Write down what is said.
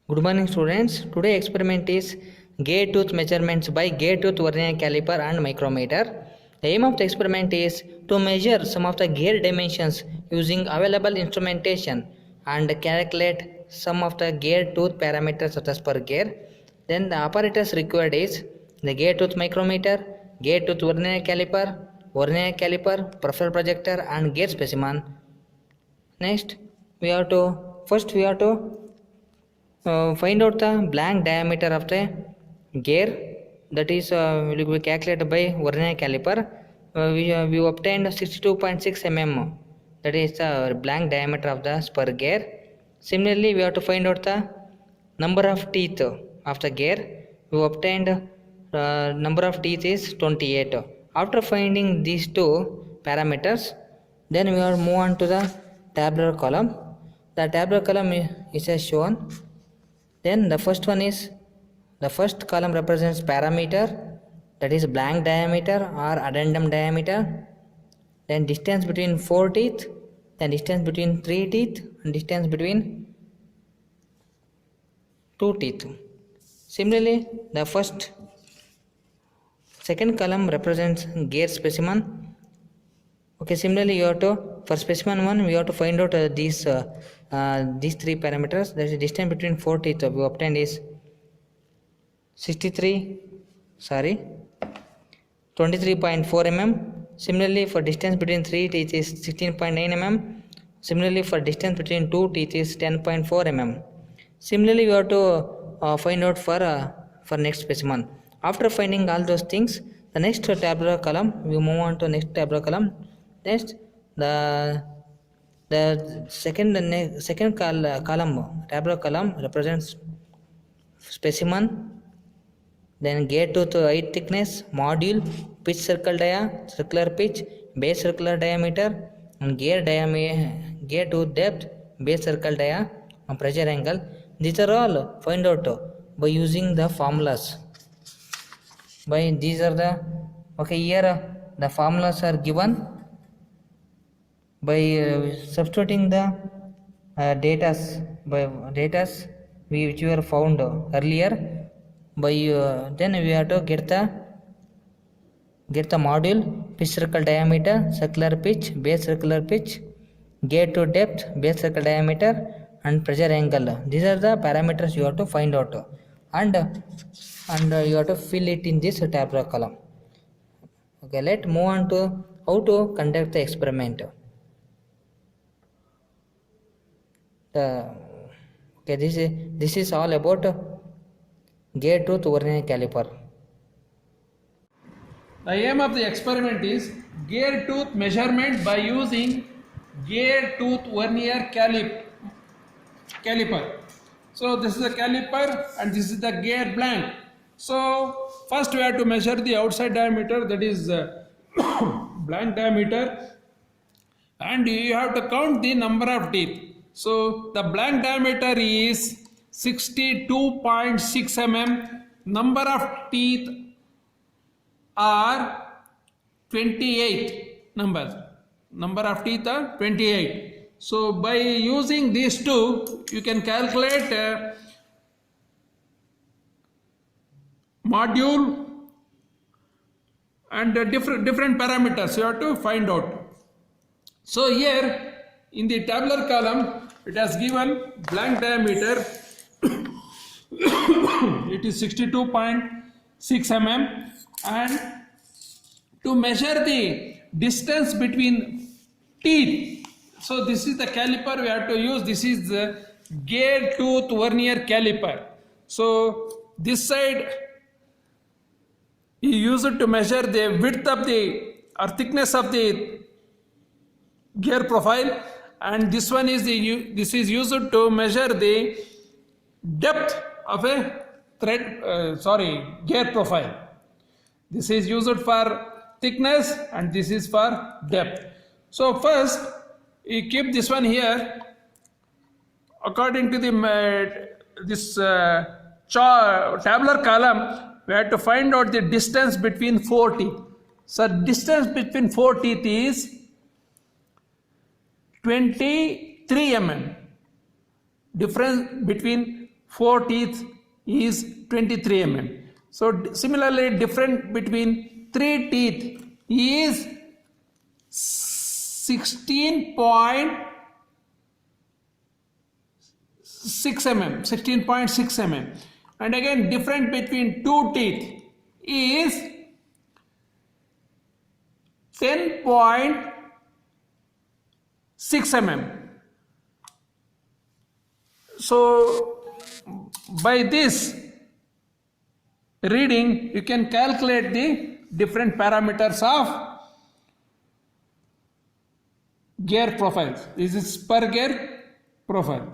Good morning students. Today experiment is gear tooth measurements by gear tooth vernier caliper and micrometer. The aim of the experiment is to measure some of the gear dimensions using available instrumentation and calculate some of the gear tooth parameters such as per gear. Then the apparatus required is the gear tooth micrometer, gear tooth vernier caliper, profile projector and gear specimen. Next we have to find out the blank diameter of the gear, that is will be calculated by vernier caliper. We obtained 62.6 mm, that is the blank diameter of the spur gear. Similarly, we have to find out the number of teeth of the gear. We obtained number of teeth is 28. After finding these two parameters, then we will move on to the tabular column. The tabular column is as shown. Then the first column represents parameter, that is blank diameter or addendum diameter, then distance between 4 teeth, then distance between 3 teeth and distance between 2 teeth. Similarly, the second column represents gear specimen. Okay, similarly you have to, for specimen 1 we have to find out these three parameters. There is a distance between 4 teeth we obtained is 23.4 mm. Similarly, for distance between 3 teeth is 16.9 mm. Similarly, for distance between 2 teeth is 10.4 mm. Similarly, we have to find out for next specimen. After finding all those things, the next tabular column, we move on to next tabular column. Next, the second column, tabular column represents specimen, then gear tooth height thickness, module, pitch circle dia, circular pitch, base circular diameter, and gear tooth depth, base circle dia, and pressure angle. These are all find out by using the formulas. Here the formulas are given by substituting the datas which were found earlier. Then we have to get the module, pitch circle diameter, circular pitch, base circular pitch, gear to depth, base circle diameter, and pressure angle. These are the parameters you have to find out, and you have to fill it in this tabular column. Okay, let's move on to how to conduct the experiment. This is all about gear tooth vernier caliper. The aim of the experiment is gear tooth measurement by using gear tooth vernier caliper. So this is the caliper and this is the gear blank. So first we have to measure the outside diameter, that is blank diameter, and you have to count the number of teeth. So the blank diameter is 62.6 mm, number of teeth are 28 number of teeth are 28. So by using these two you can calculate module and different parameters you have to find out. So here in the tabular column it has given blank diameter it is 62.6 mm, and to measure the distance between teeth, so this is the caliper we have to use. This is the gear tooth vernier caliper. So this side you use it to measure the width of the or thickness of the gear profile, and this one is this is used to measure the depth of a gear profile. This is used for thickness and this is for depth. So first you keep this one here. According to the tabular column, we have to find out the distance between 4 teeth. So distance between 4 teeth is 23 mm. Difference between 4 teeth is 23 mm. So similarly, difference between 3 teeth is 16.6 mm, and again difference between 2 teeth is 10.6 mm. So by this reading you can calculate the different parameters of gear profiles. This is per gear profile.